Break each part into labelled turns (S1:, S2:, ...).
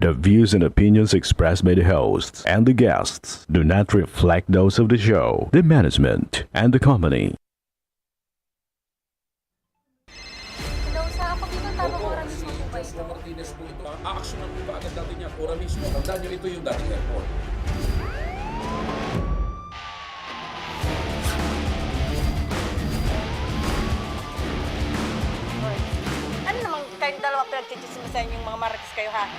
S1: The views and opinions expressed by the hosts and the guests do not reflect those of the show, the management, and the company.
S2: Hello, sa pagkakang tamang oras mismo po ba
S3: Joshua
S2: ito?
S3: Martinez po ito. Aaksyonan po ba agad natin niya? Ora mismo. Tandaan niyo ito yung dating airport.
S2: Hoy. Ano namang kayong dalawa pinagchichismisan yung mga marites kayo, ha?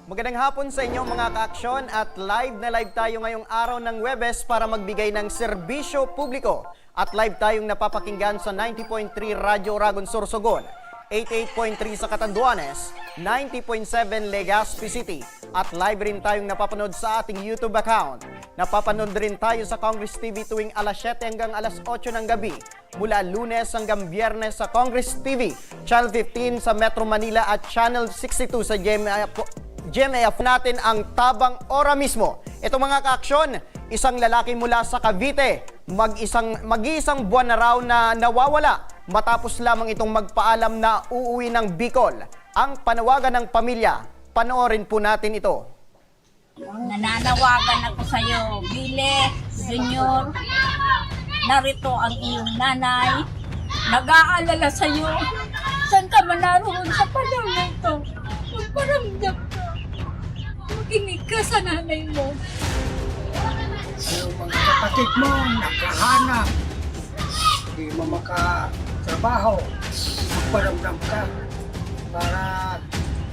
S4: Magandang hapon sa inyo mga ka-aksyon at live na live tayo ngayong araw ng Huwebes para magbigay ng serbisyo publiko. At live tayong napapakinggan sa 90.3 Radyo Oragon Sorsogon, 88.3 sa Catanduanes, 90.7 Legazpi City at live rin tayong napapanood sa ating YouTube account. Napapanood rin tayo sa Congress TV tuwing alas 7 hanggang alas 8 ng gabi. Mula Lunes hanggang Biyernes sa Congress TV, Channel 15 sa Metro Manila at Channel 62 sa GMA natin ang Tabang Ora mismo. Ito mga ka-aksyon, isang lalaki mula sa Cavite, mag-iisang buwan na raw na nawawala matapos lamang itong magpaalam na uuwi ng Bicol. Ang panawagan ng pamilya, panoorin po natin ito.
S5: Nananawagan ako sa iyo, Bile, Junior. Narito ang iyong nanay. Nag-aalala sa iyo. Saan ka man naroon sa panahon na ito? Magparamdam ka. Makinig ka sa nanay mo.
S6: Yung mga kapatid mo nakahanap, hindi mo makatrabaho, magparamdam ka para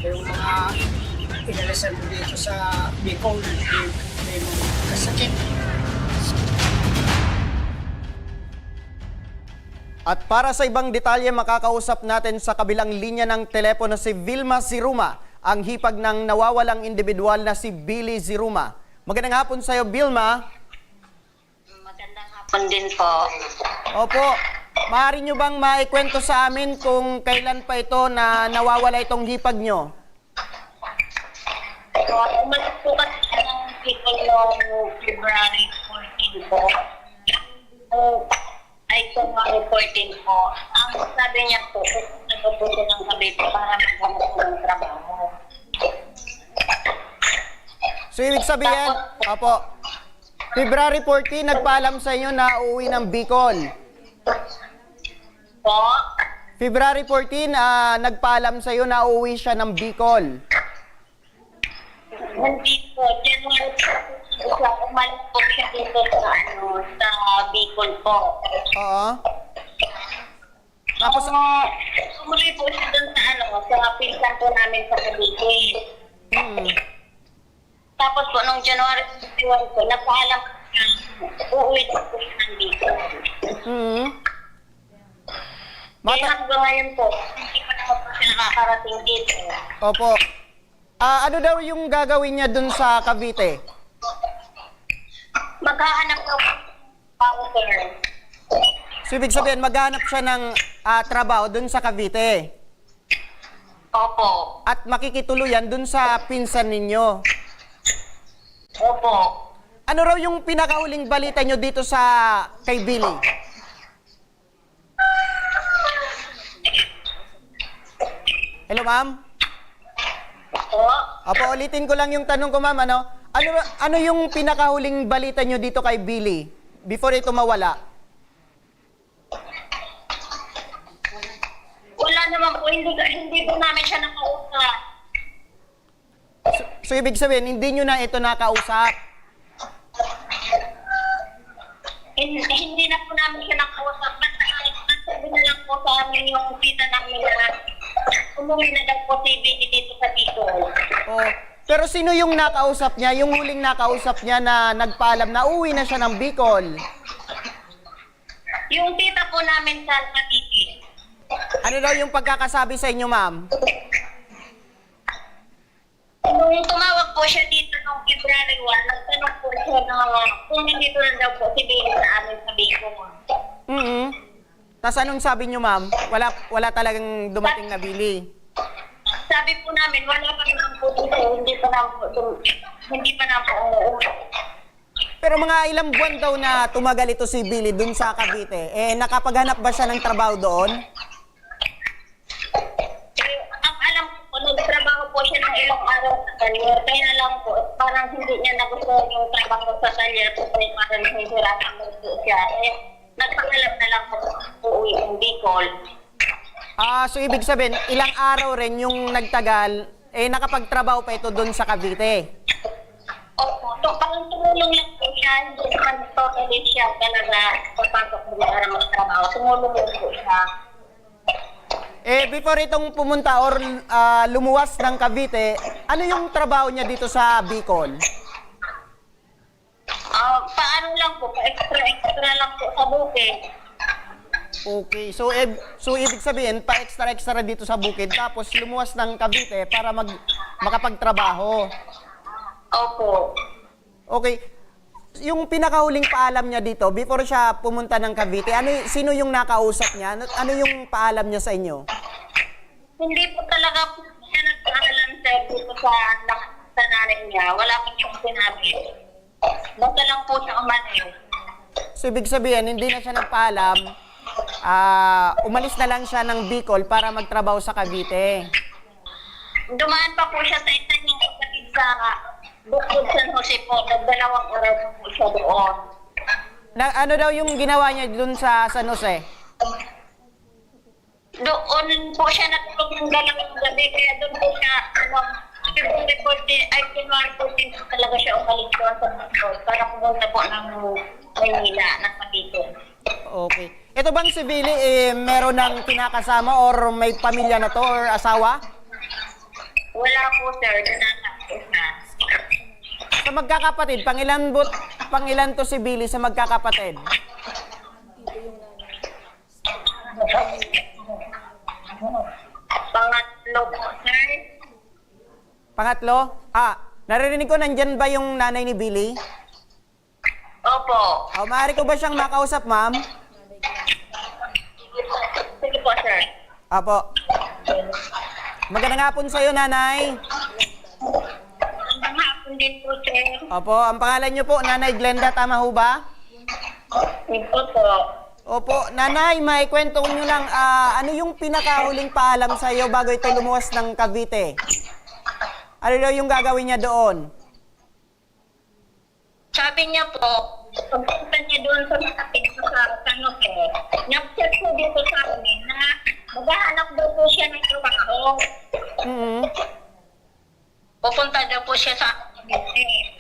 S6: yung mga inalasan mo dito sa Bicol, may mga kasakit.
S4: At para sa ibang detalye, makakausap natin sa kabilang linya ng telepono si Vilma Ziruma, ang hipag ng nawawalang individual na si Billy Ziruma. Magandang hapon sa iyo, Vilma.
S5: Magandang hapon din po.
S4: Opo, maaari nyo bang maikwento sa amin kung kailan pa ito na nawawala itong hipag nyo?
S5: So, umalis po kasi ng people noong February 14 po. Ay February 14 po. Ang sabi niya po, nagpupunta ng gabi po para maghanap po ng trabaho.
S4: So, ibig sabihin, opo, February 14, nagpaalam sa inyo na uuwi ng Bicol.
S5: Po,
S4: February 14, nagpaalam sa iyo na uuwi siya ng Bicol.
S5: hindi po. January po, umalis po siya dito sa Bicol po.
S4: Oo. Tapos,
S5: Sumuli po siya dun sa pinsan po namin sa Cavite. Tapos po, nung January 51 po, napaalam ko siya, uuwi na po siya ng Bicol. Kaya hanggang ngayon po, hindi pa naman po siya nakakarating dito.
S4: Opo. Ano daw yung gagawin niya dun sa Cavite?
S5: Maghahanap po counter.
S4: So, ibig sabihin, maghanap siya ng trabaho dun sa Cavite.
S5: Opo.
S4: At makikituluyan dun sa pinsan ninyo.
S5: Opo.
S4: Ano raw yung pinakahuling balita nyo dito sa kay Billy? Hello, ma'am?
S5: Opo.
S4: Opo, ulitin ko lang yung tanong ko, ma'am. Ano yung pinakahuling balita nyo dito kay Billy before ito mawala?
S5: Wala naman po, hindi po namin siya nakausap.
S4: So, ibig sabihin, hindi nyo na ito nakausap?
S5: Hindi na po namin siya nakausap. Basta sabi na lang po sa amin yung kita namin na
S7: umuwi na daw po si Vicky dito sa Bicol.
S4: Oh. Pero sino yung nakausap niya? Yung huling nakausap niya na nagpaalam na uwi na siya ng Bicol?
S7: Yung tita po namin sa Cavite.
S4: Ano daw yung pagkakasabi sa inyo, ma'am?
S7: Nung tumawag po siya dito noong February 1, nagtanong po siya na kung nandito na daw po si Vicky sa amin sa Bicol.
S4: Tapos anong sabi niyo, ma'am? Wala talagang dumating na bili.
S7: Sabi po namin, wala pa naman po dito, hindi pa na po umuwi.
S4: Pero mga ilang buwan daw na tumagal ito si Billy dun sa Cavite. Nakapaghanap ba siya ng trabaho doon?
S7: Ang alam ko, nagtrabaho po siya ng ilang araw sa talyer. Kaya na lang po, parang hindi niya nagustuhan yung trabaho sa talyer. So, parang nahihirapan mo po siya. Nagpangalap na lang po uuwi ng Bicol.
S4: So ibig sabihin, ilang araw rin yung nagtagal, nakapagtrabaho pa ito doon sa Cavite.
S7: Opo, parang tumulong lang po siya. Hindi naman totally siya talaga papasok mo para magtrabaho. Tumulong lang po siya.
S4: Before itong pumunta or lumuwas ng Cavite, ano yung trabaho niya dito sa Bicol?
S7: Paano lang po, pa-extra lang po sa bukid.
S4: Okay, so ibig sabihin, pa-extra dito sa bukid, tapos lumuwas ng Cavite para makapagtrabaho.
S7: Opo.
S4: Okay, yung pinakahuling paalam niya dito, before siya pumunta ng Cavite, sino yung nakausap niya? Ano yung paalam niya sa inyo?
S7: Hindi po talaga po siya nagpaalam sir dito sa nanay niya. Wala po siyang sinabi. Basta lang po siya umalis.
S4: So ibig sabihin, hindi na siya nagpaalam, umalis na lang siya ng Bicol para magtrabaho sa Cavite.
S7: Dumaan pa po siya sa isa niyang kapatid sa Bukod San Jose po. Nagdalawang araw po siya doon.
S4: Ano daw yung ginawa niya dun sa San Jose?
S7: Doon po siya natulog ng dalawang gabi. Kaya doon po siya, February 14, ay January 14 po talaga siya umalis doon sa Bicol para pumunta po ng Maynila, ng Cavite.
S4: Okay. Ito bang si Billy, meron ng kinakasama or may pamilya na to or asawa?
S7: Wala po sir, dinanak po siya.
S4: Sa magkakapatid, pangilan to si Billy sa magkakapatid?
S7: Pangatlo po sir.
S4: Pangatlo? Naririnig ko, nandyan ba yung nanay ni Billy?
S7: Opo.
S4: Maaari ko ba siyang makausap, ma'am?
S7: Sige po sir.
S4: Apo. Magandang hapon sa'yo, nanay.
S7: Ang hapon din po sir.
S4: Opo, ang pangalan niyo po, Nanay Glenda, tama ho ba?
S7: Ito po.
S4: Opo, nanay, may kwento niyo lang, ano yung pinakahuling paalam sa'yo bago ito lumuwas ng Cavite? Ano daw yung gagawin niya doon?
S7: Sabi niya po, pagpunta niya doon sa kapit sa San Jose, nag-chat po dito sa amin na maghahanap daw po siya ng trabaho. Pupunta daw po siya sa Cavite.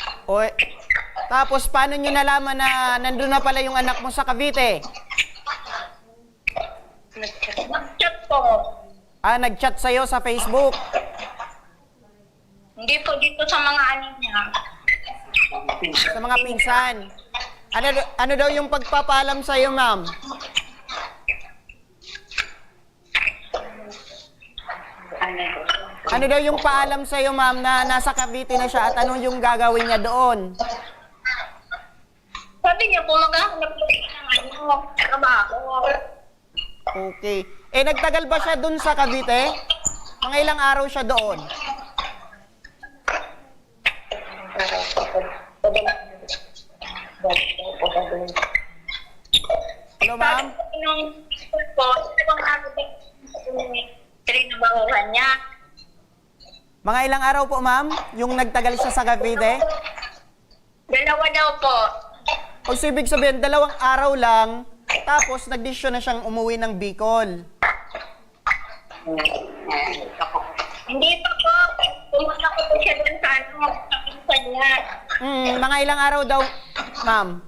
S4: Tapos, paano nyo nalaman na nandun na pala yung anak mo sa Cavite?
S7: Nag-chat po.
S4: Nag-chat sa'yo sa Facebook?
S7: Hindi po dito sa mga anin niya.
S4: Sa mga pinsan? Ano daw yung pagpapaalam sa'yo, ma'am? Ano daw yung paalam sa'yo, ma'am, na nasa Cavite na siya at ano yung gagawin niya doon?
S7: Sabi niya po, maghahanap po siya ng trabaho.
S4: Okay. Nagtagal ba siya doon sa Cavite? Mga ilang araw siya doon? Hello, ma'am?
S7: Nung po, ibang araw ba trinabahuhan niya?
S4: Mga ilang araw po, ma'am, yung nagtagal siya sa Cavite?
S7: Dalawa daw po.
S4: O so, ibig sabihin, 2 araw lang, tapos nagdesisyon na siyang umuwi ng Bicol.
S7: Hindi pa po. Pumunta ko po siya doon sa kapinsan niya.
S4: Mga ilang araw daw, ma'am?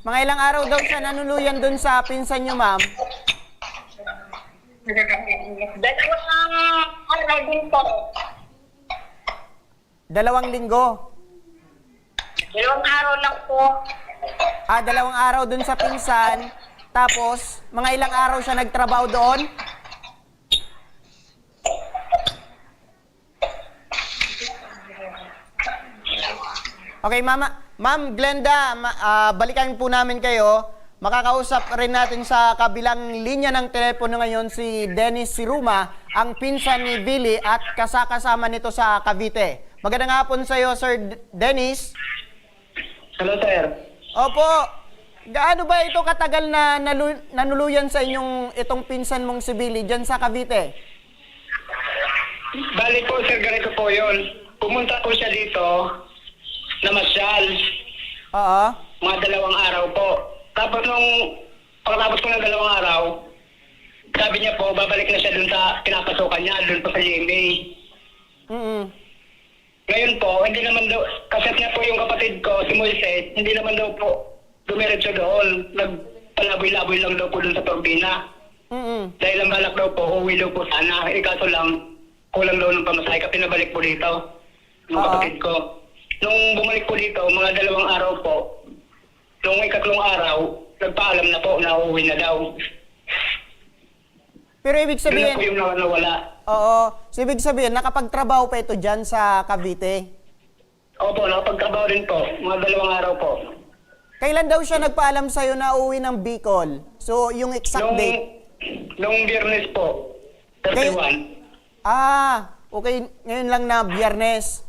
S4: Mga ilang araw daw siya nanuluyan doon sa pinsan niyo, ma'am?
S7: Dalawang araw din po.
S4: 2 linggo.
S7: 2 araw lang po.
S4: 2 araw doon sa pinsan. Tapos, mga ilang araw siya nagtrabaho doon? Okay, Ma'am Glenda, balikan po namin kayo. Makakausap rin natin sa kabilang linya ng telepono ngayon si Dennis Siruma, ang pinsan ni Billy at kasama nito sa Cavite. Magandang hapon sa iyo, Sir Dennis.
S8: Hello, sir.
S4: Opo. Gaano ba ito katagal na nanuluyan sa inyong itong pinsan mong si Billy dyan sa Cavite?
S8: Bali po, sir, ganito po yun. Pumunta po siya dito na masyal.
S4: Oo.
S8: Mga 2 araw po. Tapos pagkatapos po ng 2 araw, sabi niya po, babalik na siya dun sa pinapasukan niya, dun po sa GMA. Ngayon po, hindi naman daw, kaset niya po yung kapatid ko, si Moises, hindi naman daw po dumiretso doon. Nagpalaboy-laboy lang daw po dun sa Turbina. Dahil ang balak daw po, uwi daw po sana. Kaso lang, kulang daw ng pamasahe, kaya pinabalik po dito ng kapatid ko. Nung bumalik po dito, mga 2 araw po, nung 3 araw, nagpaalam na po na uuwi na daw.
S4: Pero ibig
S8: Yun na
S4: sabihin,
S8: po yung nawala.
S4: oo, so ibig sabihin, nakapagtrabaho pa ito dyan sa Cavite.
S8: Opo, nakapagtrabaho din po. Mga 2 araw po.
S4: Kailan daw siya nagpaalam sa'yo na uuwi ng Bicol? So, yung exact date?
S8: Nung Biyernes po, 31.
S4: Okay. Ngayon lang na Biyernes.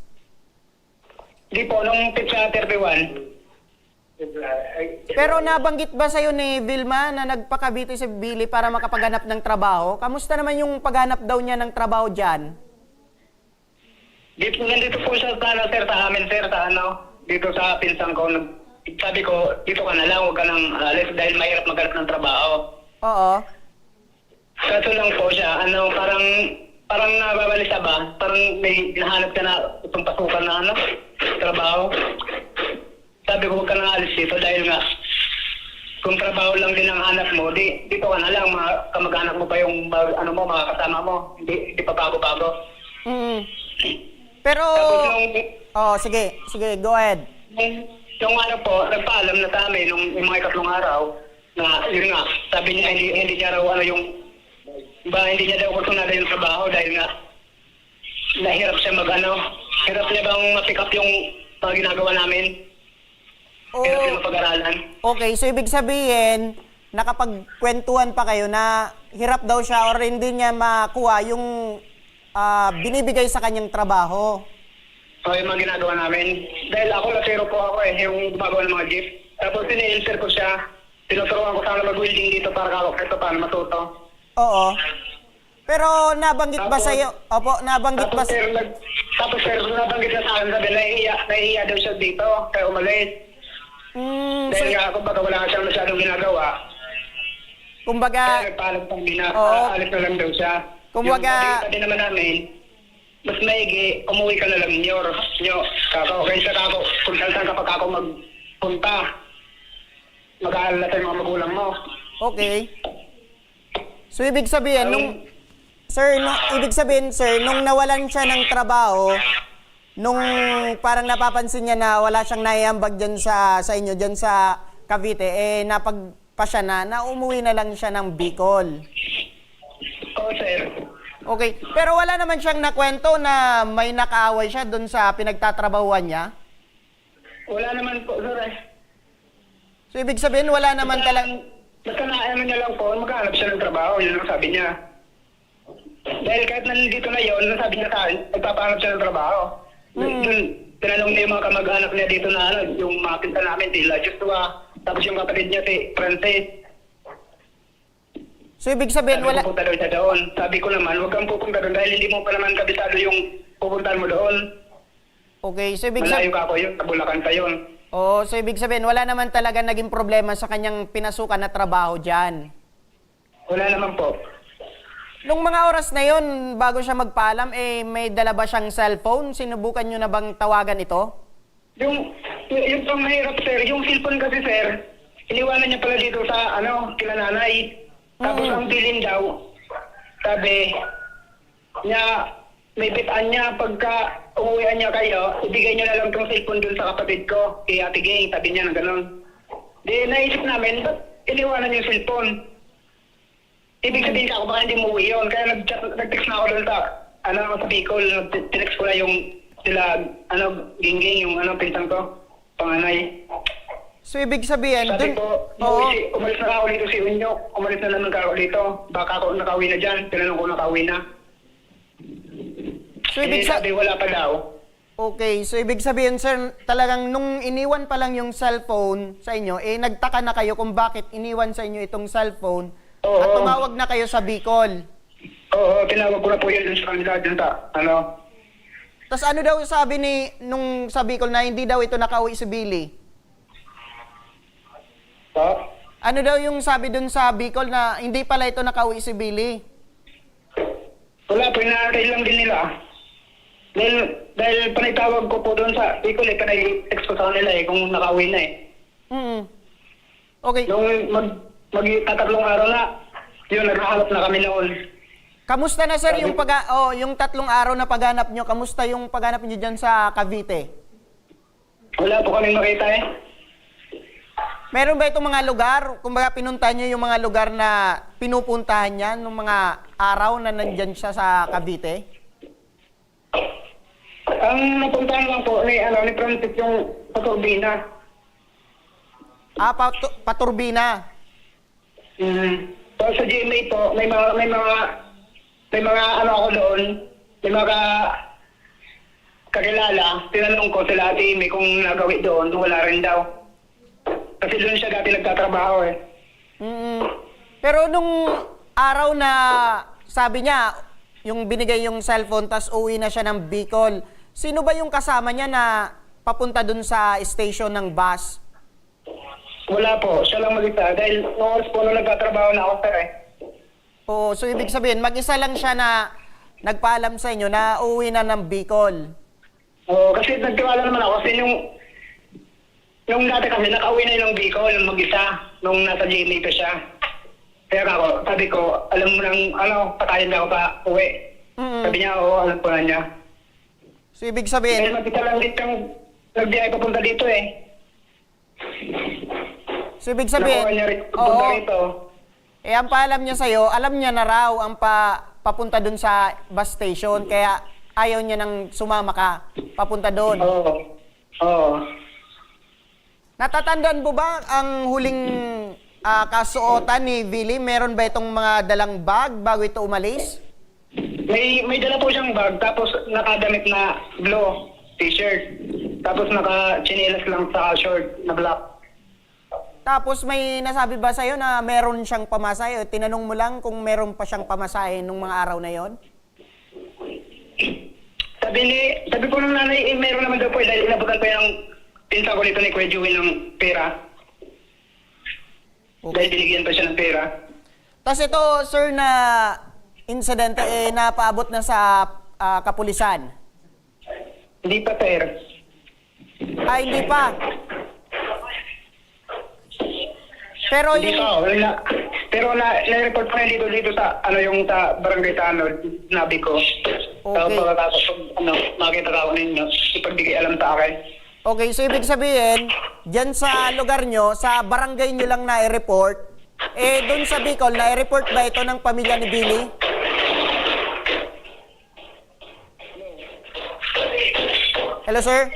S8: Di po, nung pitsa 31.
S4: Pero nabanggit ba sa'yo ni Vilma na nagpakabiti si Billy para makapaghanap ng trabaho? Kamusta naman yung paghanap daw niya ng trabaho dyan?
S8: Nandito po siya sa, sir, sa amin, sir, sa dito sa pinsan ko. Sabi ko, dito ka na lang, huwag ka nang alis dahil mahirap maghanap ng trabaho.
S4: Oo.
S8: Kaso lang po siya, parang nababalisa ba? Parang may nahanap ka na itong pasukan na trabaho. Sabi ko, huwag ka nang alis dito dahil nga, kung trabaho lang din ang hanap mo, dito ka na lang, kamag-anak mo pa yung mga kasama mo. Hindi pa bago-bago.
S4: Pero,
S8: Tapos
S4: sige, go ahead.
S8: Yung po, nagpaalam na sa amin yung mga 3 araw na yun nga, sabi niya hindi niya raw hindi niya daw gusto na yung trabaho dahil nga nahirap siya hirap niya bang ma-pick up yung mga ginagawa namin. Hirap niya mapag-aralan.
S4: Okay, so ibig sabihin, nakapagkwentuhan pa kayo na hirap daw siya or hindi niya makuha yung binibigay sa kanyang trabaho.
S8: So, yung mga ginagawa namin. Dahil ako, lasero po ako yung gumagawa ng mga jeep. Tapos, ini-insert ko siya. Tinuturuan ko sana mag-welding dito para matuto.
S4: Oo. Pero nabanggit ba sa'yo? Opo, nabanggit ba sa'yo?
S8: Tapos, sir, nabanggit na sa akin, sabi, nahihiya daw siya dito, kaya umalis. Dahil nga, kumbaga, wala nga siyang masyadong ginagawa. Kaya nagpaalam pang alis na lang daw siya.
S4: Kumbaga,
S8: yung din naman namin, mas maigi, umuwi ka na lang nyo. Kaysa kako, kung saan ka pa kako magpunta, mag-aalala sa mga magulang mo.
S4: Okay. So, ibig sabihin, nung nawalan siya ng trabaho, nung parang napapansin niya na wala siyang naiambag dyan sa inyo, dyan sa Cavite, napagpa siya na umuwi na lang siya ng Bicol.
S8: Oo, sir.
S4: Okay. Pero wala naman siyang nakwento na may nakaaway siya doon sa pinagtatrabahuan niya?
S8: Wala naman po, sir.
S4: So, ibig sabihin, wala naman talagang...
S8: Basta niya lang po, maghanap siya ng trabaho. Yun ang sabi niya. Dahil kahit nandito na yun, sabi niya sa akin, magpapahanap siya ng trabaho. Tinanong niya yung mga kamag-anak niya dito na yung mga pinta namin, sila Joshua. Tapos yung kapatid niya, si Francis.
S4: So, ibig sabihin, wala...
S8: Pupunta daw siya doon. Sabi ko naman, huwag kang pupunta doon dahil hindi mo pa naman kabisado yung pupuntahan mo doon.
S4: Okay, so ibig
S8: Malayo
S4: sabihin...
S8: ka ako yun, sa Bulacan pa yun.
S4: Oo, so ibig sabihin, wala naman talaga naging problema sa kanyang pinasukan na trabaho dyan.
S8: Wala naman po.
S4: Nung mga oras na yon, bago siya magpaalam, may dala ba siyang cellphone? Sinubukan nyo na bang tawagan ito?
S8: Yung pang mahirap, sir, yung cellphone kasi, sir, iniwanan niya pala dito sa, kila nanay. Tapos ang bilin daw, sabi niya, may bitaan niya pagka umuwian niya kayo, ibigay niyo na lang itong cellphone dun sa kapatid ko, kay Ate Gay, sabi niya na gano'n. Di naisip namin, ba't iniwanan yung cellphone? Ibig sabihin ka ako, baka hindi umuwi yun. Kaya nag-text na ako dun sa, sa Bicol, tinext ko na yung sila, Gingging, yung pinsan ko, panganay.
S4: So, ibig sabihin,
S8: Sabi
S4: dun...
S8: ko,
S4: Oo.
S8: umalis na ako dito si Unyo, umalis na naman ako dito, baka ako nakauwi na dyan, tinanong ko nakauwi na.
S4: So, ibig
S8: Sabi wala pa daw.
S4: Okay, so ibig sabihin, sir, talagang nung iniwan pa lang yung cellphone sa inyo, nagtaka na kayo kung bakit iniwan sa inyo itong cellphone
S8: Oo.
S4: at tumawag na kayo sa Bicol.
S8: Oo, tinawag ko na po yun sa kanila dyan sa,
S4: Tapos ano daw sabi nung sa Bicol na hindi daw ito nakauwi si Billy? Ano daw yung sabi dun sa Bicol na hindi pala ito nakauwi si Billy?
S8: Wala, pinatay lang din nila. Dahil panitawag ko po doon sa Bicol, panay-text ko sa kanila kung nakauwi na
S4: Okay.
S8: Nung mag-tatlong araw na, yun, naghahanap na kami noon.
S4: Kamusta na, sir, yung yung 3 araw na paghanap nyo? Kamusta yung paghanap nyo dyan sa Cavite?
S8: Wala po kaming makita
S4: Meron ba itong mga lugar? Kumbaga pinuntahan nyo yung mga lugar na pinupuntahan niya nung mga araw na nandyan siya sa Cavite?
S8: Ang napuntahan lang po ni Francis yung Paturbina.
S4: Paturbina.
S8: So sa GMA po, may mga ako doon, may mga kakilala, tinanong ko sila Ate Amy kung nagawi doon, wala rin daw. Kasi doon siya dati nagtatrabaho
S4: Pero nung araw na sabi niya, yung binigay yung cellphone, tas uwi na siya ng Bicol, sino ba yung kasama niya na papunta dun sa station ng bus?
S8: Wala po, siya lang mag-isa. Dahil noong oras po nung nagtatrabaho na ako, sir
S4: Oo, so ibig sabihin, mag-isa lang siya na nagpaalam sa inyo na uwi na ng Bicol.
S8: Oo, kasi nagtiwala naman ako kasi yung dati kami, nakauwi na yung Bicol, mag-isa, nung nasa GMA pa siya. Kaya ako, sabi ko, alam mo nang, patayin na ako pa uwi. Sabi niya, oo, alam ko na niya.
S4: So ibig
S8: Dahil
S4: sabihin,
S8: mag-isa lang dito yung nagbiyahe papunta dito
S4: so ibig sabihin,
S8: Nakuha niya rin papunta rito.
S4: ang paalam niya sa'yo, alam niya na raw ang papunta dun sa bus station, kaya ayaw niya nang sumama ka, papunta dun.
S8: Oo.
S4: Natatandaan mo ba ang huling kasuotan ni Billy? Meron ba itong mga dalang bag bago ito umalis?
S8: May dala po siyang bag, tapos nakadamit na blue t-shirt. Tapos naka-chinelas lang sa short na black.
S4: Tapos may nasabi ba sa'yo na meron siyang pamasahe? O tinanong mo lang kung meron pa siyang pamasahe nung mga araw na yon?
S8: Sabi po ng nanay, meron naman daw po dahil inabutan pa yung pinsa ko nito ni Kuya Joey ng pera. Dahil binigyan pa siya ng pera.
S4: Tapos ito, sir, na insidente napaabot na sa kapulisan.
S8: Hindi pa, sir.
S4: Hindi pa. Pero
S8: Hindi
S4: yung...
S8: pa, wala. Pero na-report pa dito sa, yung sa barangay Tanod, nabi ko.
S4: Okay.
S8: Pagkatapos, makita ka ako ninyo, ipagbigay alam sa akin.
S4: Okay, so ibig sabihin, dyan sa lugar nyo, sa barangay nyo lang na-report, doon sa Bicol, na-report ba ito ng pamilya ni Billy? Hello, sir?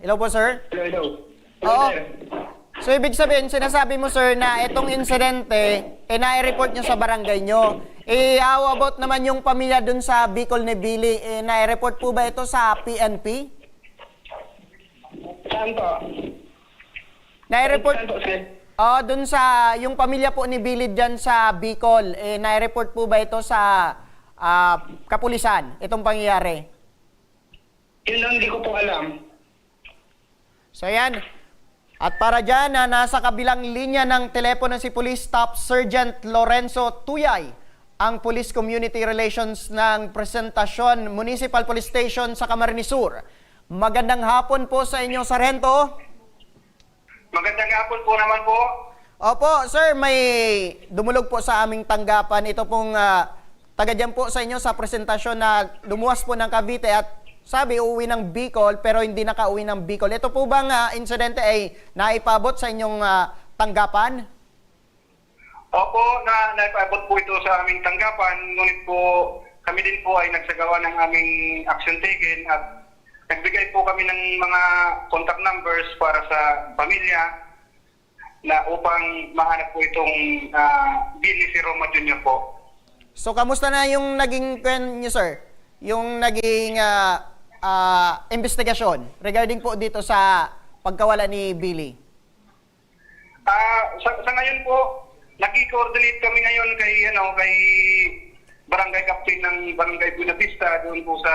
S4: Hello po, sir?
S8: Hello.
S4: Oo.
S8: Sir.
S4: So, ibig sabihin, sinasabi mo, sir, na itong insidente, na-report nyo sa barangay nyo. How about naman yung pamilya dun sa Bicol ni Billy? Na-report po ba ito sa PNP?
S8: Saan po?
S4: Na-report...
S8: Saan po, sir?
S4: Dun sa, yung pamilya po ni Billy dyan sa Bicol, na-report po ba ito sa kapulisan, itong pangyayari?
S8: Yun lang, hindi ko po alam.
S4: So, yan. At para dyan, nasa kabilang linya ng telepono si Police Staff Sergeant Lorenzo Tuyay, ang Police Community Relations ng Presentasyon Municipal Police Station sa Camarines Sur. Magandang hapon po sa inyo, Sargento.
S8: Magandang hapon po naman po.
S4: Opo, sir, may dumulog po sa aming tanggapan. Ito pong taga dyan po sa inyo sa presentasyon na lumuwas po ng Cavite at sabi uuwi ng Bicol pero hindi nakauwi ng Bicol. Ito po bang insidente ay naipabot sa inyong tanggapan?
S8: Opo, naipabot po ito sa aming tanggapan, ngunit po kami din po ay nagsagawa ng aming action taken at nagbigay po kami ng mga contact numbers para sa pamilya na upang mahanap po itong Billy si Roma Jr. po.
S4: So, kamusta na yung naging niyo, sir? Yung naging investigasyon regarding po dito sa pagkawala ni Billy?
S8: Sa ngayon po, naki-coordinate kami ngayon kay Barangay Captain ng Barangay Buenavista doon po sa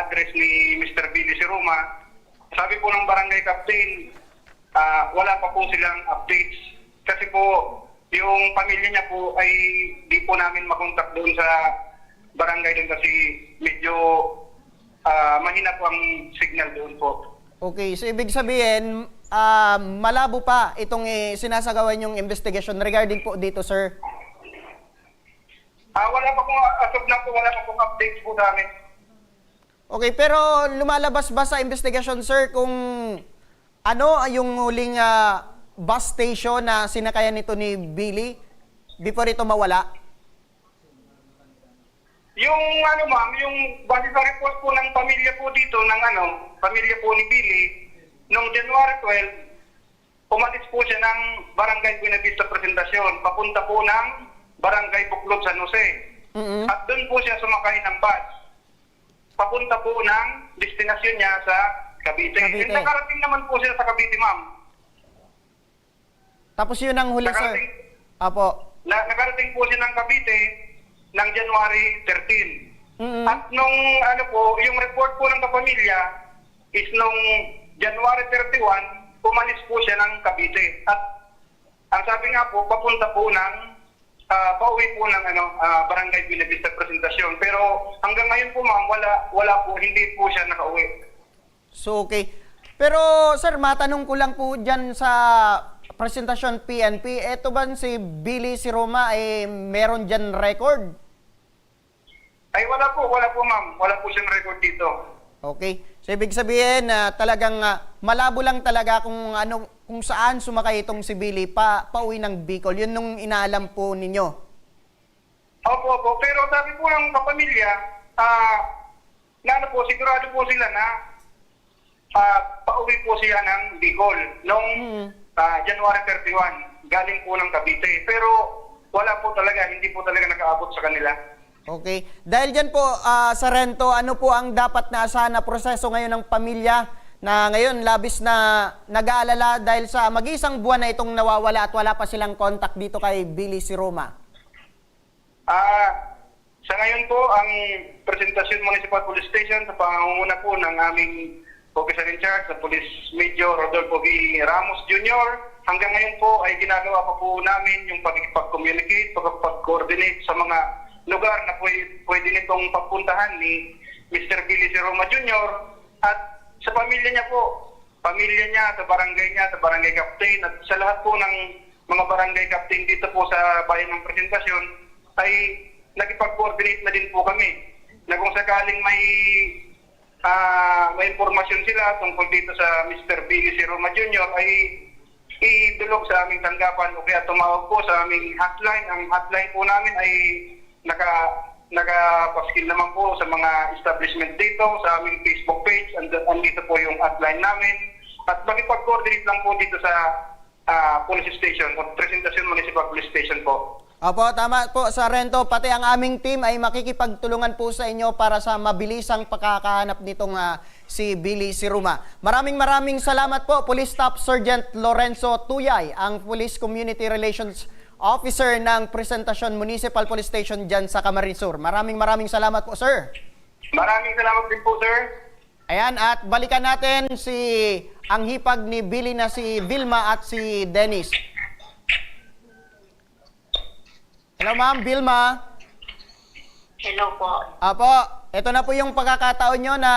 S8: address ni Mr. Billy si Roma. Sabi po ng Barangay Captain, wala pa po silang updates kasi po yung pamilya niya po ay di po namin makontak doon sa barangay doon kasi medyo mahina po ang signal doon po.
S4: Okay, so ibig sabihin, malabo pa itong sinasagawan yung investigation regarding po dito, sir?
S8: Wala pa po, as of now po, wala pa pong updates po sa amin.
S4: Okay, pero lumalabas ba sa investigation, sir, kung ano yung huling bus station na sinakayan nito ni Billy before ito mawala?
S8: Yung ma'am, yung base sa report po ng pamilya po dito, pamilya po ni Billy, noong January 12, umalis po siya ng Barangay Buenavista Presentasyon, papunta po ng Barangay Buklod, San Jose. At doon po siya sumakay ng bus. Papunta po ng destinasyon niya sa Cavite. And nakarating naman po siya sa Cavite, ma'am.
S4: Tapos yun ang huli, sir? Apo.
S8: Nakarating po siya ng Cavite ng January 13. At nung yung report po ng kapamilya is nung January 31, umalis po siya ng Cavite. At ang sabi nga po, papunta po ng pauwi po ng Barangay Buenavista Presentasyon. Pero hanggang ngayon po, ma'am, wala po, hindi po siya nakauwi.
S4: So, okay. Pero, sir, matanong ko lang po dyan sa presentasyon PNP, eto ba si Billy si Roma meron dyan record?
S8: Ay, wala po, ma'am. Wala po siyang record dito.
S4: Okay. So, ibig sabihin na talagang malabo lang talaga kung saan sumakay itong si Billy pauwi ng Bicol. Yun nung inaalam po ninyo.
S8: Opo. Pero sabi po ng kapamilya, sigurado po sila na pauwi po siya ng Bicol noong January 31. Galing po ng Cavite. Pero wala po talaga, hindi po talaga nakaabot sa kanila.
S4: Okay. Dahil dyan po, Sargento, ano po ang dapat na asahan na proseso ngayon ng pamilya na ngayon labis na nag-aalala dahil sa mag-isang buwan na itong nawawala at wala pa silang contact dito kay Billy si Roma?
S8: Sa ngayon po, ang Presentasyon Municipal Police Station sa pangunguna po ng aming officer in charge, sa Police Major Rodolfo V. Ramos Jr., hanggang ngayon po ay ginagawa pa po namin yung pag-communicate, pag-coordinate sa mga lugar na pwede nitong pagpuntahan ni Mr. Billy si Roma Jr. At sa pamilya niya po, sa barangay captain at sa lahat po ng mga barangay captain dito po sa bayan ng Presentasyon ay nakipag-coordinate na din po kami na kung sakaling may impormasyon sila tungkol dito sa Mr. Billy si Roma Jr. ay idulog sa aming tanggapan o kaya tumawag po sa aming hotline. Ang hotline po namin ay nakapaskil naman po sa mga establishment dito sa aming Facebook page. Andito po yung hotline namin. At makipag-coordinate lang po dito sa police station o Presentasyon Municipal Police Station po.
S4: Opo, tama po, Sargento. Pati ang aming team ay makikipagtulungan po sa inyo para sa mabilisang pagkakahanap nitong si Billy si Roma. Maraming salamat po, Police Staff Sergeant Lorenzo Tuyay, ang Police Community Relations Officer ng Presentasyon Municipal Police Station dyan sa Camarines Sur. Maraming salamat po, sir.
S8: Maraming salamat din po, sir.
S4: Ayan, at balikan natin ang hipag ni Billy na si Vilma at si Dennis. Hello, ma'am, Vilma.
S7: Hello po.
S4: Apo, ito na po yung pagkakataon nyo na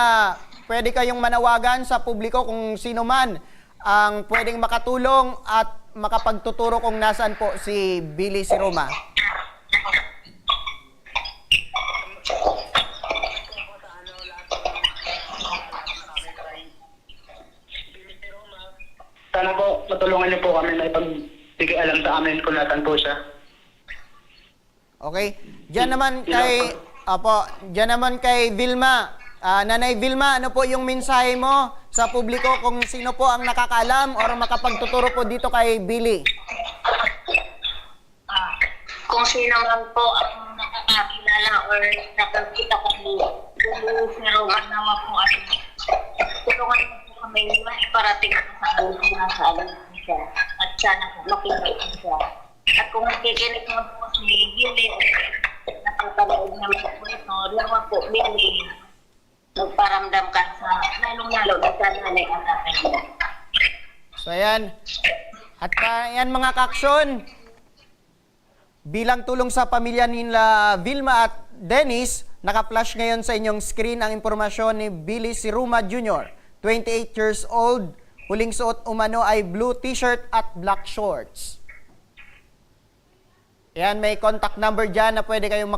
S4: pwede kayong manawagan sa publiko kung sino man ang pwedeng makatulong at makapagtuturo kung nasaan po si Billy si Roma.
S8: Sana po, matulungan niyo po kami na ipagbigay alam sa amin kung nasaan po siya.
S4: Okay? Diyan naman kay Vilma. Nanay Vilma, ano po yung mensahe mo sa publiko kung sino po ang nakakaalam or makapagtuturo po dito kay Billy?
S7: Kung sino man po ang nakakakilala or nakakita ko pero naman po at tulungan mo po kami na iparating sa alam siya at sana po makikita siya. At kung nakikinig mo po si Billy napapanood naman po ito, naman po Billy magparamdam ka sa lalong-lalo na sa nanay at tatay mo.
S4: So ayan. At yan mga kaaksyon, bilang tulong sa pamilya nila Vilma at Dennis, naka-flash ngayon sa inyong screen ang impormasyon ni Billy si Roma Jr., 28 years old, huling suot umano ay blue t-shirt at black shorts. Yan, may contact number dyan na pwede kayong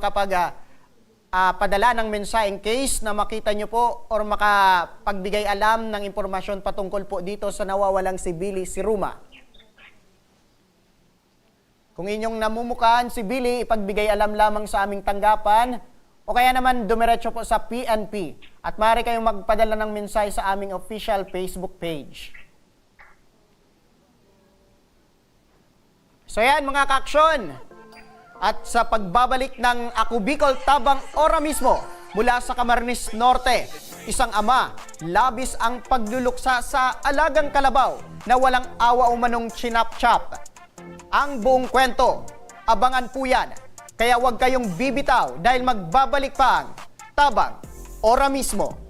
S4: padala ng mensahe in case na makita nyo po or makapagbigay alam ng impormasyon patungkol po dito sa nawawalang si Billy si Roma. Kung inyong namumukaan si Billy, ipagbigay alam lamang sa aming tanggapan o kaya naman dumiretso po sa PNP at maaari kayong magpadala ng mensahe sa aming official Facebook page. So yan mga kaaksyon, at sa pagbabalik ng Ako Bicol Tabang Ora mismo mula sa Camarines Norte, isang ama, labis ang pagluluksa sa alagang kalabaw na walang awa umanong chinap-chap. Ang buong kwento, abangan po yan. Kaya huwag kayong bibitaw dahil magbabalik pa ang Tabang Ora mismo.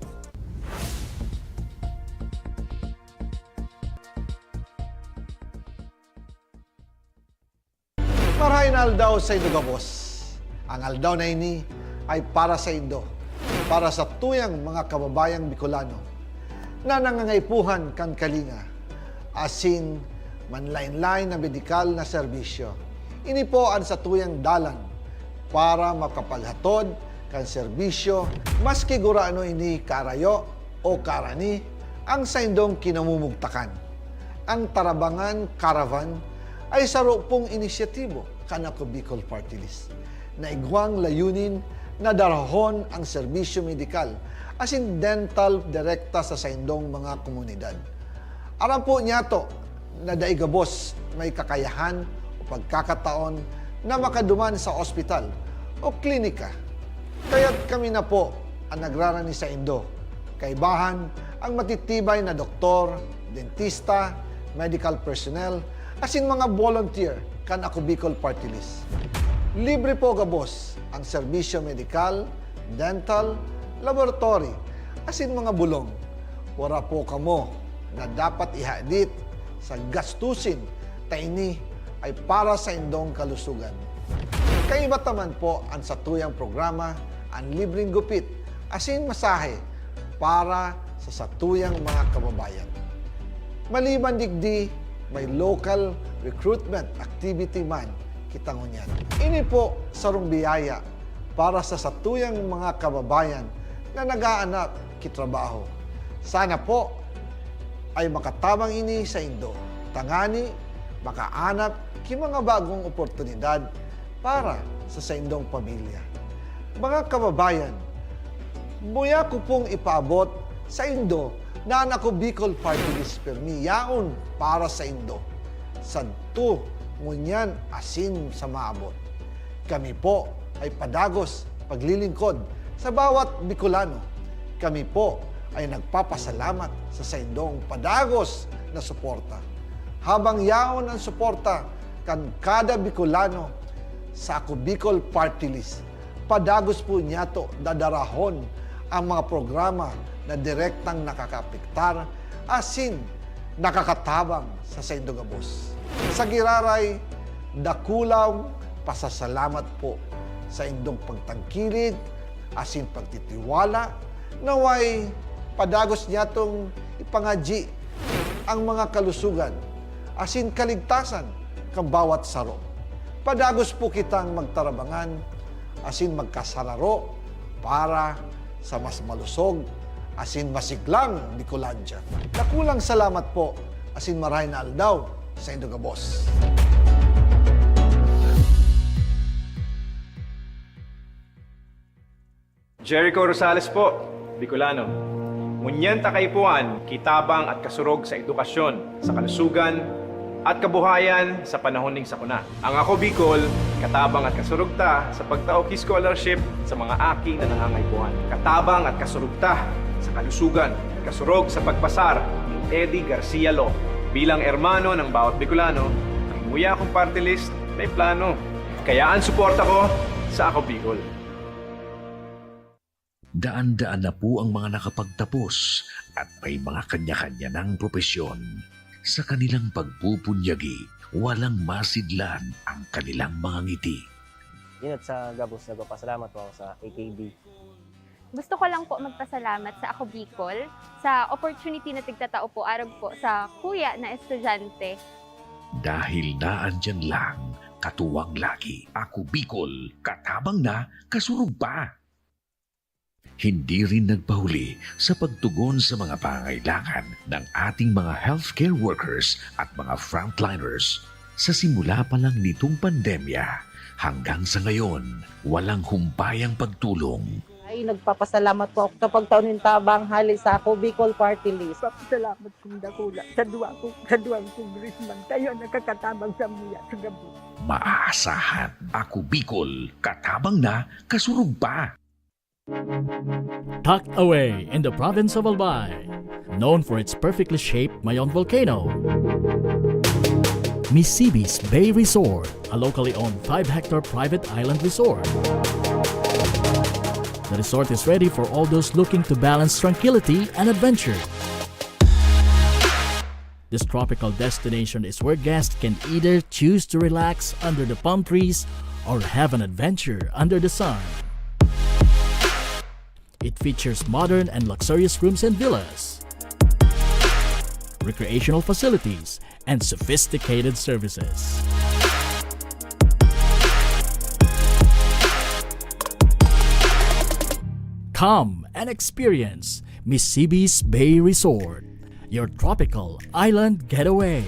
S9: Marahin aldaw sa Indo Gabos. Ang aldaw na ini ay para sa Indo, para sa tuyang mga kababayang Bicolano na nangangaipuhan kan kalinga, asin manlain-lain na medikal na serbisyo. Ini po ang sa tuyang dalan para makapaghatod kan serbisyo maski guraano ini karayo o karani ang sa Indong kinamumugtakan. Ang Tarabangan Caravan ay saro pong inisyatibo kan Ako Bicol Party List na igwang layunin na darahon ang serbisyo medikal asin dental direkta sa saindong mga komunidad. Aram po niya to na daigabos may kakayahan o pagkakataon na makaduman sa ospital o klinika. Kaya't kami na po ang nagrarani sa Indo. Kaibahan ang matitibay na doktor, dentista, medical personnel, asin mga volunteer kan Ako Bicol Party List. Libre po gabos ang serbisyo medikal, dental, laboratory, asin mga bulong. Wala po kamo na dapat ihadit sa gastusin taini ay para sa indong kalusugan. Kaiba taman po ang satuyang programa ang libreng gupit asin masahe para sa satuyang mga kababayan. Maliban digdi, may local recruitment activity man kita ngunyan. Ini po sarong biyaya para sa satuyang mga kababayan na nag-aanap kitrabaho. Sana po ay makatabang ini sa Indo. Tangani, makaanap ki mga bagong oportunidad para sa Indong pamilya. Mga kababayan, buya ko pong ipaabot sa Indo na ang Ako Bicol Party List permi yaon para sa Indo. Sadto, ngunyan, asin sa maabot. Kami po ay padagos paglilingkod sa bawat Bicolano. Kami po ay nagpapasalamat sa saindong padagos na suporta. Habang yaon ang suporta kan kada Bicolano sa Ako Bicol Party List, padagos po niya to dadarahon ang mga programa na direktang nakakapiktar asin nakakatabang sa Saindo Gabos. Sa giraray, dakulang pasasalamat po sa indong pagtangkilig asin pagtitiwala naway Padagos niya itong ipangadji ang mga kalusugan, asin kaligtasan kang bawat saro. Padagos po kitang magtarabangan, asin magkasararo para sa mas malusog, asin masiglang Bicolandia. Nakulang salamat po, asin maray na aldaw sa Indogabos.
S10: Jericho Rosales po, Bicolano. Ngunyan takaypuan, kitabang at kasurog sa edukasyon, sa kalusugan, at kabuhayan sa panahon ning sakuna. Ang ako Bicol, katabang at kasurog ta sa pagtaok scholarship sa mga aki na nangangaypuan. Katabang at kasurog ta sa kalusugan, kasurog sa pagpasar ni Eddie Garcia Law. Bilang ermano ng bawat Bicolano, ang imuya kong party list may plano. Kaya ang suporta ko sa ako Bicol.
S11: Daan-daan na po ang mga nakapagtapos at may mga kanya-kanya ng propesyon. Sa kanilang pagpupunyagi, walang masidlan ang kanilang mga ngiti.
S12: Inot sa Gabos, nagpapasalamat po ako sa AKB.
S13: Gusto ko lang po magpasalamat sa Ako Bicol sa opportunity na tigtatao po arag po sa kuya na estudyante.
S11: Dahil naandyan lang, katuwang lagi, Ako Bicol, katabang na, kasurog pa. Hindi rin nagpahuli sa pagtugon sa mga pangailangan ng ating mga healthcare workers at mga frontliners. Sa simula pa lang nitong pandemya, hanggang sa ngayon, walang humpayang pagtulong.
S2: Ay, nagpapasalamat po ako sa pagtaunin tabang hali sa Ako Bicol Party List.
S5: Salamat kong dakula sa duwang congressman. Tayo nakakatabang sa muya sa gabi.
S11: Maaasahan, Ako Bicol, katabang na, kasurog pa.
S14: Tucked away in the province of Albay, known for its perfectly shaped Mayon volcano, Misibis Bay Resort, a locally owned 5-hectare private island resort. The resort is ready for all those looking to balance tranquility and adventure. This tropical destination is where guests can either choose to relax under the palm trees or have an adventure under the sun. It features modern and luxurious rooms and villas, recreational facilities, and sophisticated services. Come and experience Misibis Bay Resort, your tropical island getaway.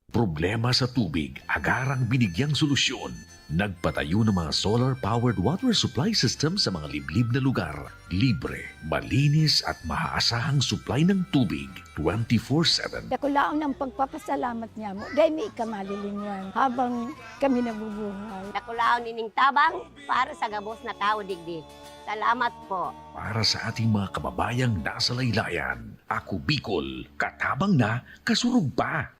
S11: Problema sa tubig, agarang binigyang solusyon. Nagpatayo ng mga solar-powered water supply system sa mga liblib na lugar. Libre, malinis at maaasahang supply ng tubig 24/7.
S5: Ako lang ng pagpapasalamat niya mo. Dahil may ikamalilingan habang kami nabubuhay.
S2: Nakulaon nining tabang para sa Gabos na tao digdig. Salamat po.
S11: Para sa ating mga kababayang nasa laylayan, Ako Bicol, katabang na, kasurog pa.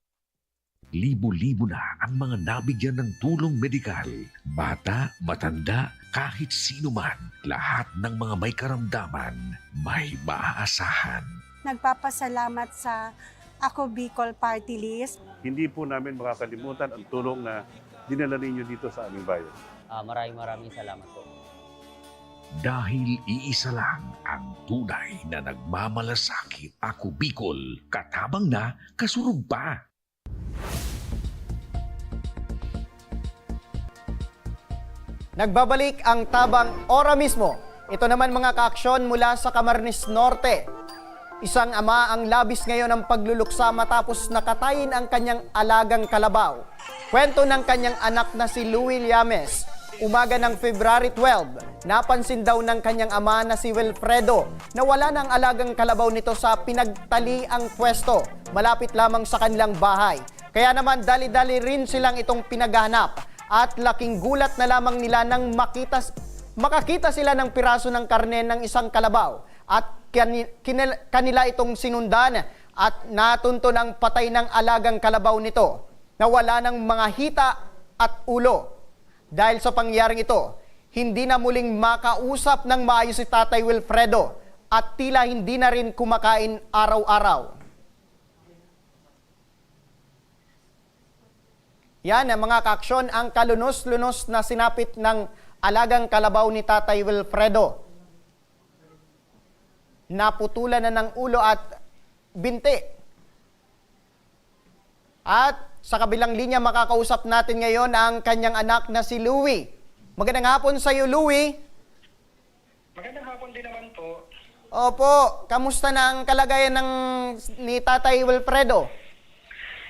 S11: Libo-libo na ang mga nabigyan ng tulong medikal. Bata, matanda, kahit sino man, lahat ng mga may karamdaman, may maaasahan.
S15: Nagpapasalamat sa Ako Bicol Party List.
S16: Hindi po namin makakalimutan ang tulong na dinala ninyo dito sa aming bayan.
S12: Maraming salamat po.
S11: Dahil iisa lang ang tunay na nagmamalasakit. Ako Bicol, katabang na, kasurog pa.
S4: Nagbabalik ang tabang ora mismo. Ito naman mga kaaksyon mula sa Camarines Norte. Isang ama ang labis ngayon ng pagluluksa matapos nakatayin ang kanyang alagang kalabaw. Kwento ng kanyang anak na si Louie Llames. Umaga ng February 12, napansin daw ng kanyang ama na si Wilfredo na wala ng alagang kalabaw nito sa pinagtaliang pwesto malapit lamang sa kanilang bahay. Kaya naman dali-dali rin silang itong pinaghahanap. At laking gulat na lamang nila nang makakita sila ng piraso ng karne ng isang kalabaw. At kanila itong sinundan at natunto ng patay ng alagang kalabaw nito na wala ng mga hita at ulo. Dahil sa pangyaring ito, hindi na muling makausap ng maayos si Tatay Wilfredo at tila hindi na rin kumakain araw-araw. Yan, mga kaaksyon, ang kalunos-lunos na sinapit ng alagang kalabaw ni Tatay Wilfredo. Naputulan na ng ulo at binti. At sa kabilang linya, makakausap natin ngayon ang kanyang anak na si Louie. Magandang hapon sa iyo, Louie.
S8: Magandang hapon din naman po.
S4: Opo, kamusta na ang kalagayan ni Tatay Wilfredo?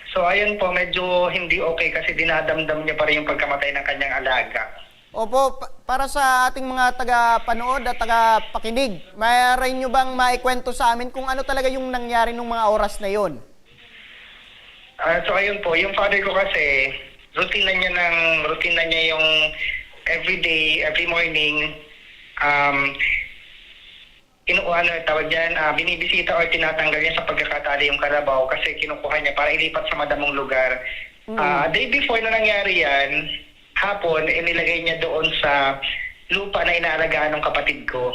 S8: So ayun po, medyo hindi okay kasi dinadamdam niya pa rin yung pagkamatay ng kanyang alaga.
S4: Opo, para sa ating mga taga-panood at taga-pakinig, mayroon nyo bang maikwento sa amin kung ano talaga yung nangyari nung mga oras na yon?
S8: So ayun po, yung father ko kasi, routine na niya yung everyday, every morning, binibisita or tinatanggal niya sa pagkakatali yung kalabaw kasi kinukuha niya para ilipat sa madamong lugar. Day before na nangyari yan, hapon, inilagay niya doon sa lupa na inaalagaan ng kapatid ko.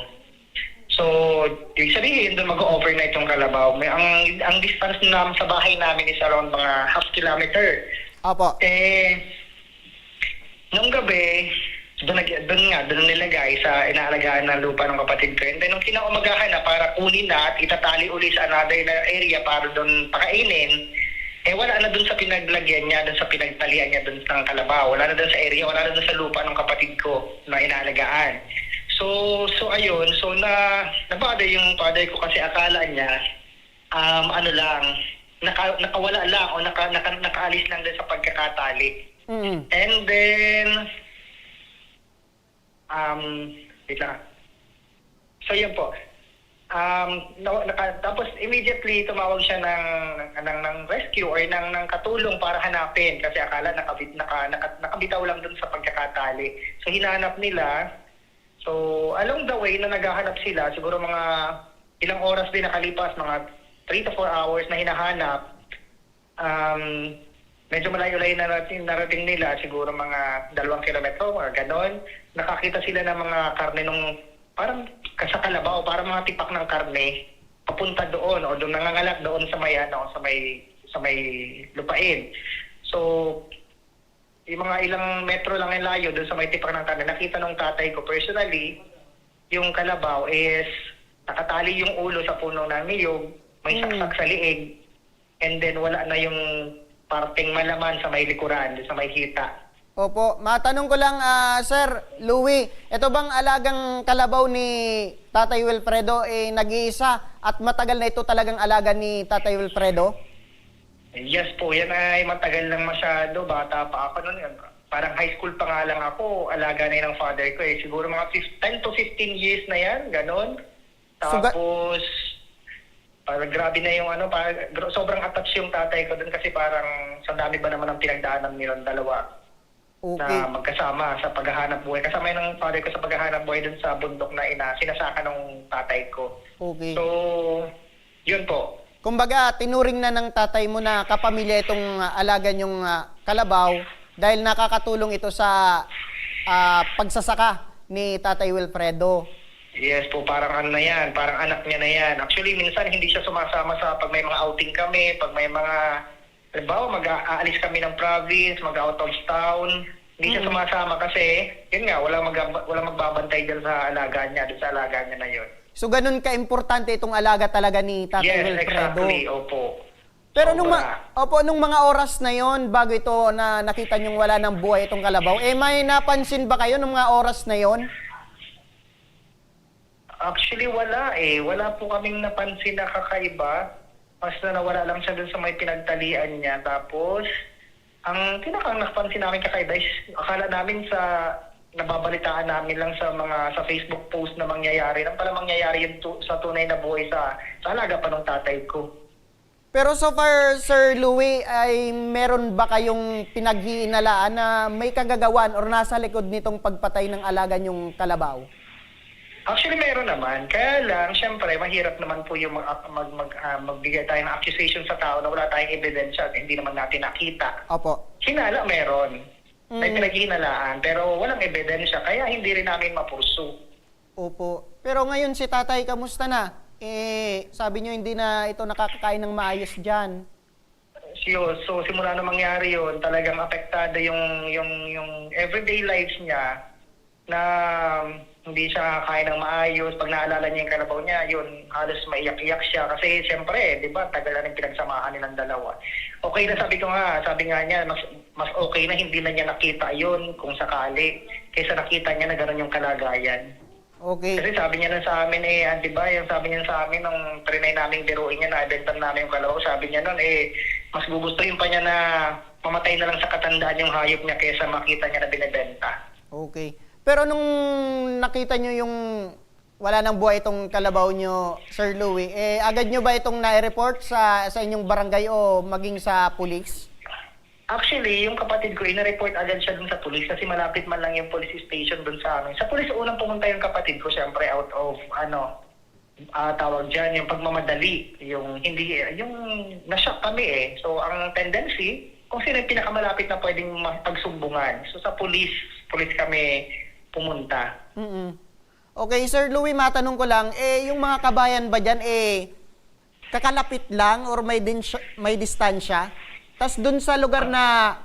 S8: So, ibig sabihin, doon mag-overnight yung kalabaw. Ang distance sa bahay namin is around mga half kilometer.
S4: Apo.
S8: Nung gabi, doon nilagay sa inaalagaan ng lupa ng kapatid ko. And then, nung kinaumagahan na para kunin na at itatali uli sa another area para doon pakainin, wala na doon sa pinaglagyan niya, doon sa pinagtalian niya doon sa kalabaw. Wala na doon sa area, wala na doon sa lupa ng kapatid ko na inaalagaan. So ayun, nabother yung father ko kasi akala niya, nakawala lang o nakaalis lang doon sa pagkakatali. And then, wait lang. So yun po. Tapos immediately tumawag siya ng rescue or ng katulong para hanapin kasi akala nakabitaw lang dun sa pagkakatali. So hinanap nila. So along the way na naghahanap sila, siguro mga ilang oras din nakalipas, mga 3 to 4 hours na hinahanap. Medyo malayo-layo na narating nila, siguro mga 2 kilometro or ganon. Nakakita sila ng mga karne nung parang sa kalabaw, parang mga tipak ng karne papunta doon o doon nangangalat doon sa may lupain. So, yung mga ilang metro lang yung layo doon sa may tipak ng karne, nakita nung tatay ko personally, yung kalabaw is nakatali yung ulo sa puno ng niyog, may saksak sa liig, and then wala na yung parteng malaman sa may likuran, sa may hita.
S4: Opo, matanong ko lang, Sir Louie, ito bang alagang kalabaw ni Tatay Wilfredo nag-iisa at matagal na ito talagang alaga ni Tatay Wilfredo?
S8: Yes po, yan ay matagal lang masyado. Bata pa ako noon. Parang high school pa nga lang ako, alaga na yun ng father ko Siguro mga 10 to 15 years na yan, ganon. Tapos, parang grabe na yung sobrang attached yung tatay ko doon kasi parang sa dami ba naman ang pinagdaanan nilang dalawa. Okay. Na magkasama sa paghahanap buhay. Kasama yun ng father ko sa paghahanap buhay dun sa bundok na sinasaka ng tatay ko.
S4: Okay.
S8: So, yun po.
S4: Kumbaga, tinuring na ng tatay mo na kapamilya itong alaga niyong kalabaw dahil nakakatulong ito sa pagsasaka ni Tatay Wilfredo.
S8: Yes po, parang na yan. Parang anak niya na yan. Actually, minsan hindi siya sumasama sa pag may mga outing kami, pag may mga halimbawa, mag-aalis kami ng province, mag-out of town. Hindi siya sumasama kasi, yun nga, wala magbabantay dyan sa alaga niya, dun sa alaga niya na yun.
S4: So, ganun ka-importante itong alaga talaga ni Tatay Wilfredo?
S8: Yes, exactly, opo.
S4: Pero nung mga oras na yon bago ito na nakita niyong wala ng buhay itong kalabaw, may napansin ba kayo nung mga oras na yon?
S8: Actually, wala Wala po kaming napansin na kakaiba. Basta nawala lang siya dun sa may pinagtalian niya. Tapos, ang napansin namin kakaiba is akala namin nababalitaan namin lang sa Facebook post na mangyayari. Nang pala mangyayari yun sa tunay na buhay sa alaga pa ng tatay ko.
S4: Pero so far, Sir Louie, ay meron ba kayong pinaghiinalaan na may kagagawan or nasa likod nitong pagpatay ng alaga niyong kalabaw?
S8: Actually, meron naman. Kaya lang, syempre, mahirap naman po yung magbigay tayo ng accusation sa tao na wala tayong ebidensya. Hindi naman natin nakita.
S4: Opo.
S8: Hinala, meron. May pinaghinalaan, pero walang ebidensya. Kaya hindi rin namin mapursu.
S4: Opo. Pero ngayon si tatay, kamusta na? Sabi niyo hindi na ito nakakakain ng maayos dyan.
S8: yun. So simula na mangyari yun, talagang apektado yung everyday lives niya na hindi siya kaya ng maayos. Pag naalala niya yung kalabaw niya, yun, halos maiyak-iyak siya. Kasi siyempre, di ba, tagal na rin pinagsamahan nilang dalawa. Okay na sabi nga niya, mas okay na hindi na niya nakita yun kung sakali. Kaysa nakita niya na gano'n yung kalagayan.
S4: Okay.
S8: Kasi sabi niya na sa amin di ba, yung sabi niya sa amin nung trinay namin biruin niya na ibenta namin yung kalabaw, sabi niya nun, mas gugustuhin pa niya na mamatay na lang sa katandaan yung hayop niya kaysa makita niya na binibenta.
S4: Okay. Pero nung nakita nyo yung wala nang buhay itong kalabaw nyo, Sir Louie, agad nyo ba itong na-report sa inyong barangay o maging sa pulis?
S8: Actually, yung kapatid ko, ina-report agad siya dun sa pulis kasi malapit man lang yung police station dun sa amin. Sa pulis, unang pumunta yung kapatid ko, syempre out of, tawag dyan, yung pagmamadali, yung na-shock kami So, ang tendency, kung sino yung pinakamalapit na pwedeng pagsumbungan. So, sa pulis kami pumunta.
S4: Okay, Sir Louie, matanong ko lang, yung mga kabayan ba dyan, kakalapit lang or may distansya? Tas dun sa lugar na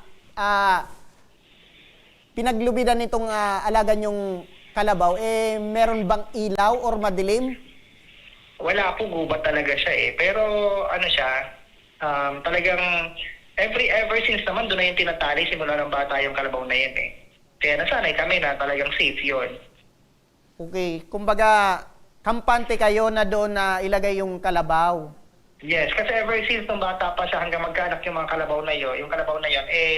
S4: pinaglubidan nitong alaga nyong kalabaw, meron bang ilaw or madilim?
S8: Wala po, gubat talaga siya Pero talagang ever since naman doon na yung tinatali simula ng bata yung kalabaw na yan Kaya nasanay kami na talagang safe yun.
S4: Okay, kumbaga kampante kayo na doon na ilagay yung kalabaw.
S8: Yes, kasi ever since nung bata pa siya hanggang magkaanak yung mga kalabaw na yun,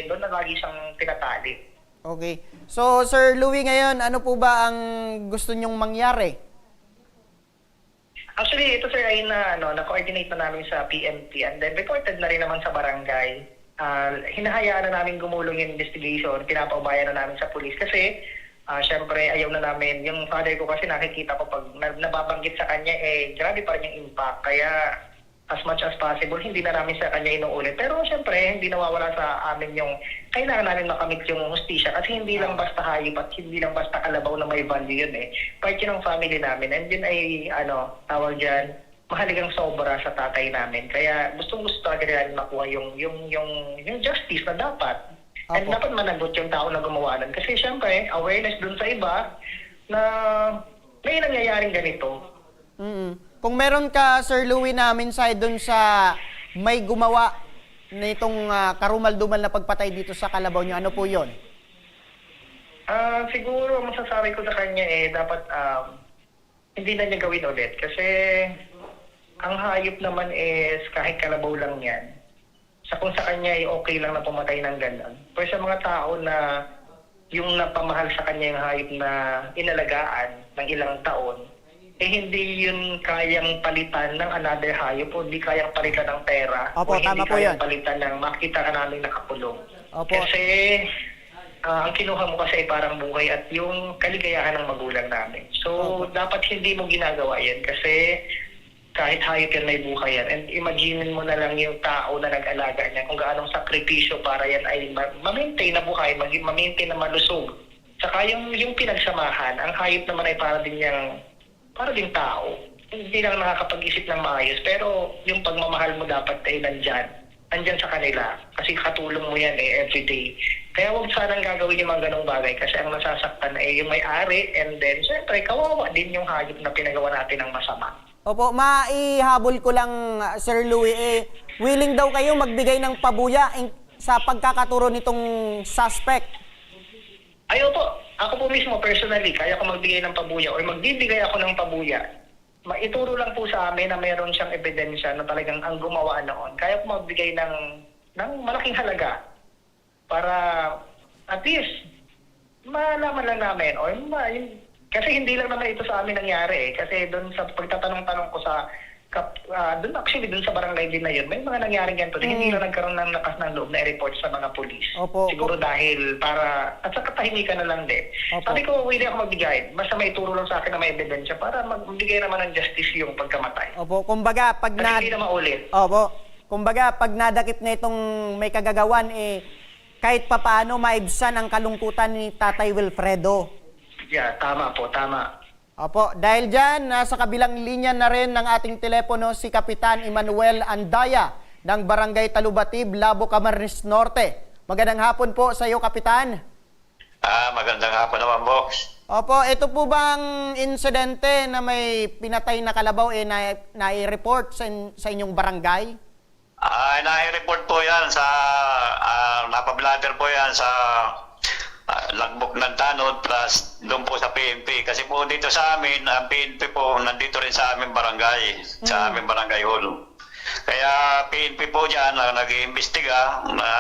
S8: doon na lagi siyang tinatali.
S4: Okay. So, Sir Louie, ngayon, ano po ba ang gusto nyong mangyari?
S8: Actually, ito sir ay na-coordinate na namin sa PNP and then reported na rin naman sa barangay. Hinahayaan na namin gumulong yung investigation, pinapaubayan na namin sa police kasi syempre ayaw na namin. Yung father ko kasi nakikita ko pag nababanggit sa kanya, grabe pa rin yung impact. Kaya as much as possible, hindi na namin sa kanya inuulit. Pero syempre, hindi nawawala sa amin yung kailangan namin makamit yung hustisya kasi hindi lang basta hayop at hindi lang basta kalabaw na may value yun Part yun ng family namin. And yun ay, tawag dyan, mahalagang sobra sa tatay namin. Kaya gusto talaga nila makuha yung justice na dapat. And dapat managot yung tao na gumawa nun. Kasi syempre, awareness dun sa iba na may nangyayaring ganito.
S4: Kung meron ka, Sir Louie, na mensahe dun sa may gumawa nitong karumal-dumal na pagpatay dito sa kalabaw nyo, ano po yun?
S8: Siguro, masasabi ko sa kanya dapat hindi na niya gawin ulit. Kasi ang hayop naman is kahit kalabaw lang yan. Kung sa kanya ay okay lang na pumatay ng ganun. Pero sa mga tao na yung napamahal sa kanya yung hayop na inalagaan ng ilang taon, hindi yun kayang palitan ng another hayop o hindi kayang palitan ng pera.
S4: Opo,
S8: o
S4: tama
S8: hindi
S4: po
S8: kayang
S4: yan.
S8: palitan ng makita ka namin nakakulong.
S4: Opo.
S8: Kasi ang kinuha mo kasi ay parang buhay at yung kaligayahan ng magulang namin. So, dapat hindi mo ginagawa yan kasi kahit hayop yan may buhay yan. And imagine mo na lang yung tao na nag-alaga niya kung gaanong sakripisyo para yan ay ma-maintain na buhay, ma-maintain na malusog. Saka yung pinagsamahan, ang hayop naman ay para ding tao. Hindi lang nakakapag-isip ng maayos, pero yung pagmamahal mo dapat ay nandyan sa kanila. Kasi katulong mo yan everyday. Kaya huwag sanang gagawin yung mga ganong bagay kasi ang nasasaktan ay yung may-ari and then syempre kawawa din yung hayop na pinagawa natin ng masama.
S4: Opo, maihabol ko lang, Sir Louie, willing daw kayo magbigay ng pabuya sa pagkakaturo nitong suspect?
S8: Ayaw po. Ako po mismo personally, kaya ko magbigay ng pabuya or magbibigay ako ng pabuya. Maituro lang po sa amin na meron siyang ebidensya na talagang ang gumawa noon. Kaya ko magbigay ng malaking halaga para at least malaman lang namin or kasi hindi lang naman ito sa amin nangyari Kasi doon sa pagtatanong-tanong ko sa doon sa barangay din na yun, may mga nangyaring ganito. Hindi na nagkaroon ng lakas ng loob na i-report sa mga pulis. Siguro dahil at sa katahimikan na lang din. Sabi ko, willing ako magbigay. Basta may turo lang sa akin na may ebidensya para magbigay naman ng justice yung pagkamatay.
S4: Opo, kumbaga pag
S8: hindi na maulit.
S4: Opo, kumbaga pag nadakip na itong may kagagawan, kahit papaano maibsan ang kalungkutan ni Tatay Wilfredo.
S8: Yeah, tama po, tama.
S4: Opo, dahil dyan, nasa kabilang linya na rin ng ating telepono si Kapitan Emmanuel Andaya ng Barangay Talubatib, Labo, Camarines Norte. Magandang hapon po sa iyo, Kapitan.
S8: Magandang hapon naman, boss.
S4: Opo, ito po bang insidente na may pinatay na kalabaw nai-report sa inyong barangay?
S8: Nai-report po yan sa, napablatter po yan sa Lagbook ng Tanod plus doon po sa PNP. Kasi po dito sa amin, ang PNP po nandito rin sa aming barangay, sa aming barangay hall. Kaya PNP po dyan nag-iimbestiga na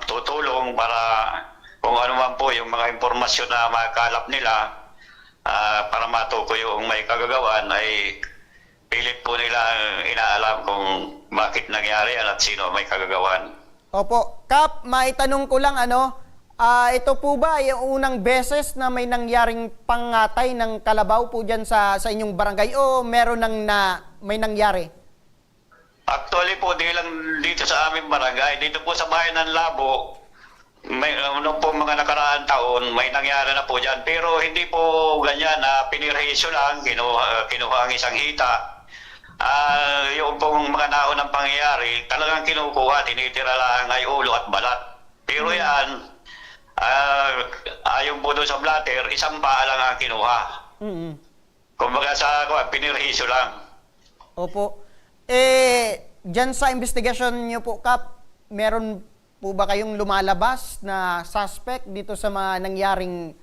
S8: tutulong para kung ano man po yung mga impormasyon na makalap nila para matukoy yung may kagagawan ay pilit po nila inaalam kung bakit nangyari yan at sino may kagagawan.
S4: Opo. Kap, maitanong ko lang ito po ba yung unang beses na may nangyaring pangatay ng kalabaw po dyan sa inyong barangay o meron may nangyari?
S8: Actually po, di lang dito sa aming barangay, dito po sa bayan ng Labo, may po mga nakaraang taon, may nangyari na po dyan. Pero hindi po ganyan na pinirhisyo lang, kinuha ang isang hita. Yung pong mga naunang pangyayari, talagang kinukuha, tinitira lang ay ulo at balat. Pero yan, ayon po doon sa blatter, isang paa lang ang kinuha. Kumbaga sa pinirhisyo lang.
S4: Opo. Dyan sa investigasyon niyo po, Kap, meron po ba kayong lumalabas na suspect dito sa mga nangyaring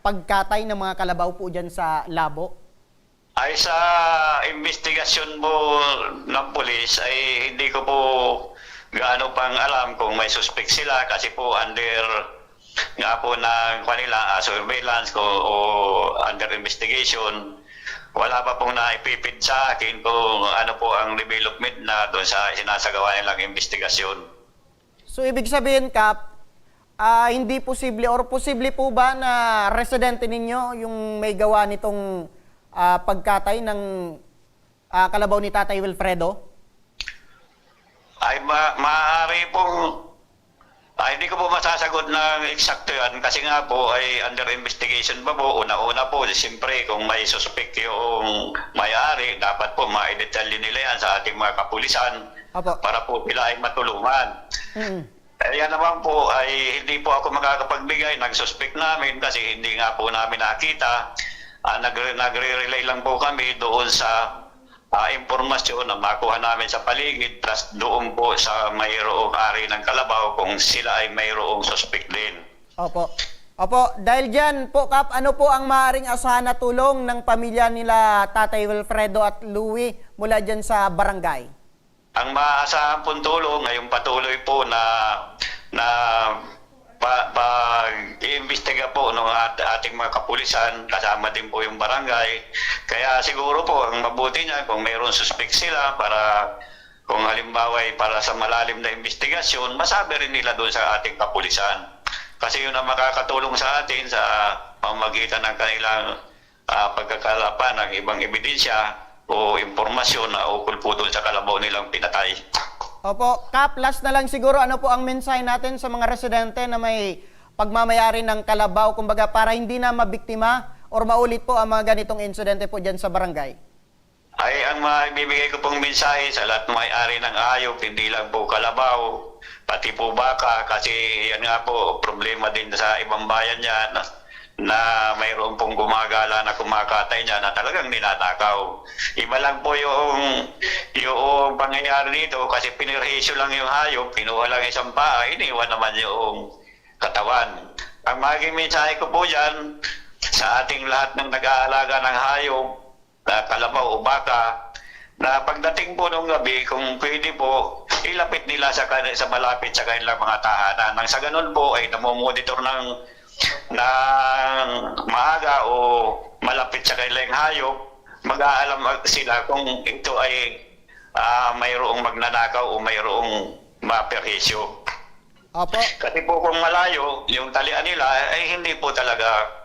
S4: pagkatay ng mga kalabaw po dyan sa Labo?
S8: Ay sa investigasyon po ng pulis ay hindi ko po gaano pang alam kung may suspect sila kasi po under nga po ng kanila surveillance ko o under investigation. Wala pa pong naipipid sa akin kung ano po ang development na doon sa sinasagawa nilang investigasyon.
S4: So ibig sabihin, Kap, hindi posible or posible po ba na residente ninyo yung may gawa nitong pagkatay ng kalabaw ni Tatay Wilfredo?
S8: Ay maaari pong hindi ko po masasagot ng eksakto yan kasi nga po ay under investigation pa po. Una-una po, siyempre kung may suspect yung may-ari, dapat po ma-detalye nila yan sa ating mga kapulisan para po sila ay matulungan. Yan naman po ay hindi po ako makakapagbigay ng suspect namin kasi hindi nga po namin nakita. Nagre-relay lang po kami doon sa impormasyon na makuha namin sa paligid plus doon po sa mayroong ari ng kalabaw kung sila ay mayroong suspect din.
S4: Opo. Dahil dyan po, Kap, ano po ang maaaring asahan na tulong ng pamilya nila Tatay Wilfredo at Louie mula dyan sa barangay?
S8: Ang maaasahan pong tulong ngayong patuloy po na pag-iimbestiga po ng ating mga kapulisan, kasama din po yung barangay. Kaya siguro po, ang mabuti niya kung mayroon suspect sila para kung halimbawa ay para sa malalim na investigasyon, masabi rin nila doon sa ating kapulisan. Kasi yun ang makakatulong sa atin sa pamamagitan ng kanilang pagkakalapan ng ibang ebidensya o impormasyon na ukol po doon sa kalabaw nilang pinatay.
S4: Opo, Kap, last na lang siguro, ano po ang mensahe natin sa mga residente na may pagmamayari ng kalabaw, kumbaga para hindi na mabiktima or maulit po ang mga ganitong insidente po dyan sa barangay?
S8: Ay, ang maibibigay ko pong mensahe sa lahat ng may-ari ng hayop, hindi lang po kalabaw, pati po baka, kasi yan nga po, problema din sa ibang bayan niya na mayroon pong gumagala na kumakatay niya na talagang ninanakaw. Iba lang po yung pangyayari dito kasi pinirhisyo lang yung hayop, pinuha lang isang paa, iniwan naman yung katawan. Ang maging mensahe ko po dyan sa ating lahat ng nag-aalaga ng hayop, na kalabaw o baka, na pagdating po ng gabi, kung pwede po, ilapit nila sa malapit sa kanilang mga tahanan. Nang sa ganun po ay namomonitor ng maaga o malapit sa kanilang hayop, mag-aalam sila kung ito ay mayroong magnanakaw o mayroong maperhisyo.
S4: Opo.
S8: Kasi po kung malayo, yung talian nila ay hindi po talaga,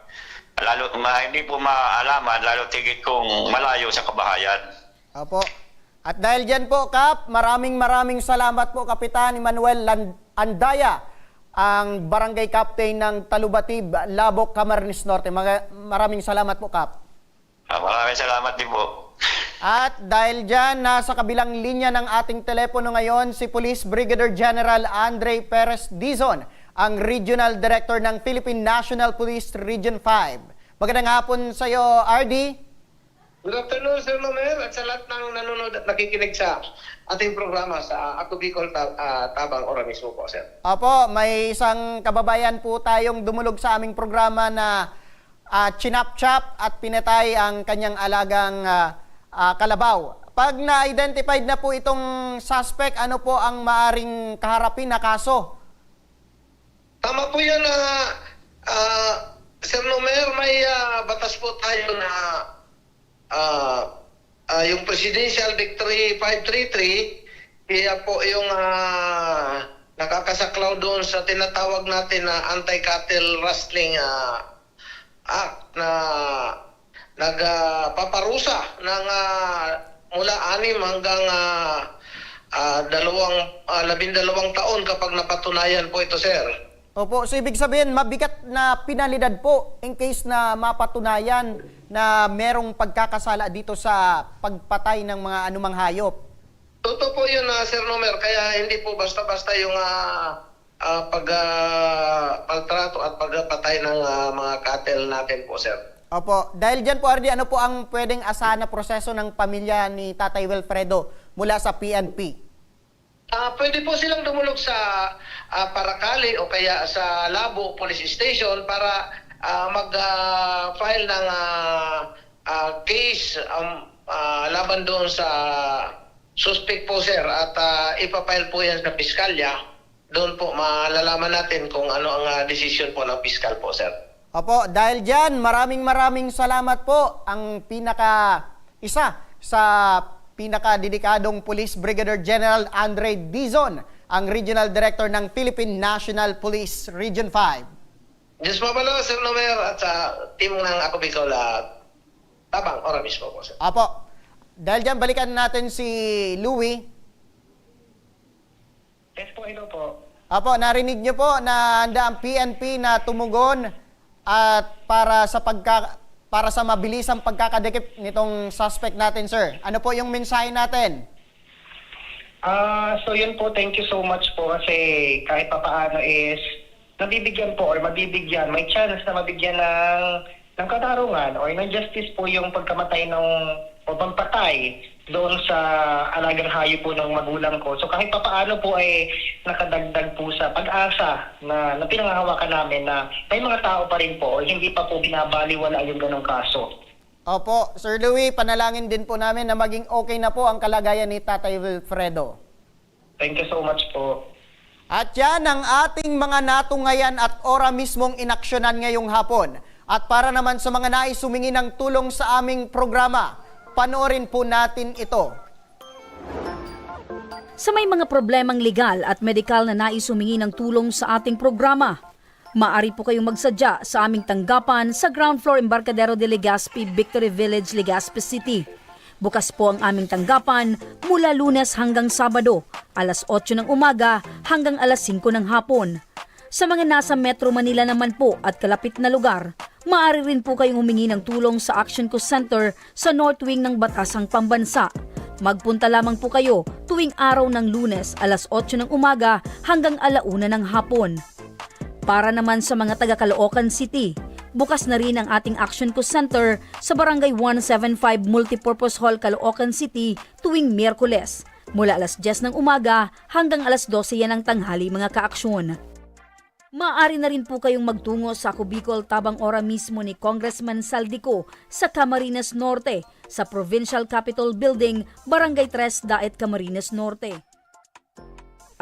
S8: hindi po maalaman, lalo tigit kung malayo sa kabahayan.
S4: Opo. At dahil dyan po, Kap, maraming salamat po, Kapitan Emmanuel Andaya, ang barangay captain ng Talubatib, Labo, Camarines Norte. Maraming salamat po, Kap.
S8: Maraming salamat din po.
S4: At dahil dyan, nasa kabilang linya ng ating telepono ngayon si Police Brigadier General Andre Perez Dizon, ang Regional Director ng Philippine National Police Region 5. Magandang hapon sa iyo, RD.
S8: Good afternoon, Sir Lomer, at sa lahat ng nanonood at nakikinig sa ating programa sa Ako Bicol Tabang Ora mismo po, Sir.
S4: Opo, may isang kababayan po tayong dumulog sa aming programa na chinap-chap at pinatay ang kanyang alagang kalabaw. Pag na-identified na po itong suspect, ano po ang maaring kaharapin na kaso?
S8: Tama po yan, Sir Lomer, may batas po tayo na yung Presidential Decree 533, kaya po yung nakakasaklaw doon sa tinatawag natin na Anti-Cattle Rustling Act na nagpaparusa ng mula 6 hanggang 12 taon kapag napatunayan po ito, sir.
S4: Opo, so ibig sabihin mabigat na penalidad po in case na mapatunayan na merong pagkakasala dito sa pagpatay ng mga anumang hayop.
S8: Totoo po yun, Sir Nomer, kaya hindi po basta-basta yung pagtrato at pagpatay ng mga cattle natin po, sir.
S4: Opo, dahil dyan po, RD, ano po ang pwedeng asahan na proseso ng pamilya ni Tatay Wilfredo mula sa PNP?
S8: Pwede po silang dumulog sa Paracali o kaya sa Labo Police Station para mag-file ng case laban doon sa suspect po, sir, at ipapile po yan sa piskalya. Doon po malalaman natin kung ano ang decision po ng piskal po, sir.
S4: Opo, dahil dyan, maraming salamat po ang isa sa pinakadedikadong Police Brigadier General Andre Dizon, ang Regional Director ng Philippine National Police Region 5.
S8: Diyos mabalo, Sir Nomer, at sa team ng Ako Bicol Tabang Ora mismo po, sir.
S4: Opo, dahil dyan, balikan natin si Louie.
S8: Yes po, hello po.
S4: Opo, narinig niyo po na handa ang PNP na tumugon at para sa mabilisang pagkakadikip nitong suspect natin, sir. Ano po yung mensahe natin?
S8: So yun po, thank you so much po kasi kahit papaano is nabibigyan po or mabibigyan, may chance na mabigyan ng katarungan or ng justice po yung pagkamatay o pagpatay doon sa alagang hayop po ng magulang ko. So kahit papaano po ay nakadagdag po sa pag-asa na pinangahawakan namin na may mga tao pa rin po o hindi pa po binabaliwala yung ganong kaso.
S4: Opo, Sir Louie, panalangin din po namin na maging okay na po ang kalagayan ni Tatay Wilfredo.
S8: Thank you so much po.
S4: At yan ang ating mga natungayan at ora mismong inaksyonan ngayong hapon. At para naman sa mga nais humingi ng tulong sa aming programa, panoorin po natin ito.
S17: Sa may mga problemang legal at medikal na nais humingi ng tulong sa ating programa, maaari po kayong magsadya sa aming tanggapan sa ground floor Embarcadero de Legazpi, Victory Village, Legazpi City. Bukas po ang aming tanggapan mula Lunes hanggang Sabado, alas 8 ng umaga hanggang alas 5 ng hapon. Sa mga nasa Metro Manila naman po at kalapit na lugar, maaari rin po kayong humingi ng tulong sa Action Co Center sa North Wing ng Batasang Pambansa. Magpunta lamang po kayo tuwing araw ng Lunes, alas 8 ng umaga hanggang alauna ng hapon. Para naman sa mga taga Caloocan City, bukas na rin ang ating Action Co Center sa Barangay 175 Multipurpose Hall, Caloocan City tuwing Miyerkules, mula alas 10 ng umaga hanggang alas 12 yan ng tanghali, mga kaaksyon. Maaari na rin po kayong magtungo sa Ako Bicol Tabang Ora mismo ni Congressman Saldico sa Camarines Norte, sa Provincial Capitol Building, Barangay 3, Daet, Camarines Norte.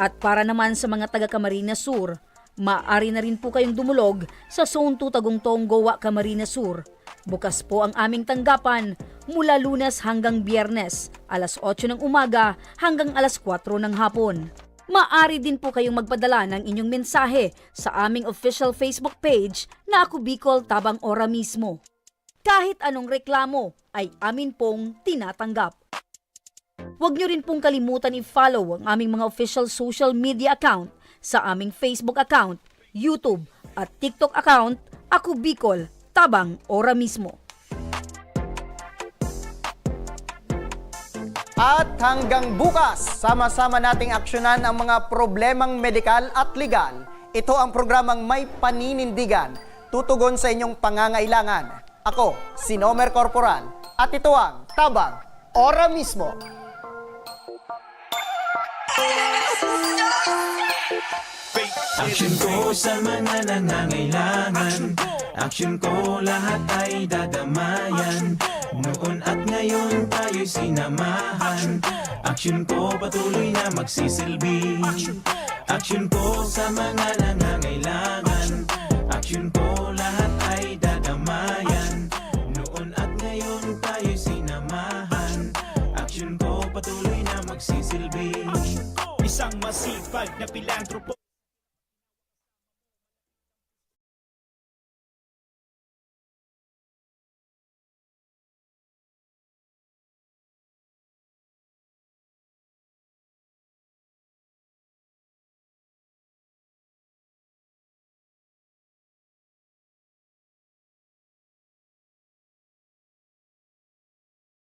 S17: At para naman sa mga taga Camarines Sur, maaari na rin po kayong dumulog sa Zone 2 Tagungtong, Goa, Camarines Sur. Bukas po ang aming tanggapan mula Lunes hanggang Biyernes, alas 8 ng umaga hanggang alas 4 ng hapon. Maaari din po kayong magpadala ng inyong mensahe sa aming official Facebook page na Ako Bicol Tabang Ora mismo. Kahit anong reklamo ay amin pong tinatanggap. Huwag niyo rin pong kalimutan i-follow ang aming mga official social media account sa aming Facebook account, YouTube at TikTok account, Ako Bicol Tabang Ora mismo.
S4: At hanggang bukas, sama-sama nating aksyonan ang mga problemang medikal at legal. Ito ang programang May Paninindigan, tutugon sa inyong pangangailangan. Ako, si Nomer Corporal, at ito ang Tabang Ora Mismo.
S18: Aksyon ko sa mga nangangailangan, aksyon ko lahat ay dadamayan. Noon at ngayon tayo'y sinamahan, aksyon ko patuloy na magsisilbi. Aksyon ko sa mga nangangailangan, aksyon ko lahat ay dadamayan. Noon at ngayon tayo'y sinamahan, aksyon ko patuloy na magsisilbi.
S19: Isang masipag na pilantropo.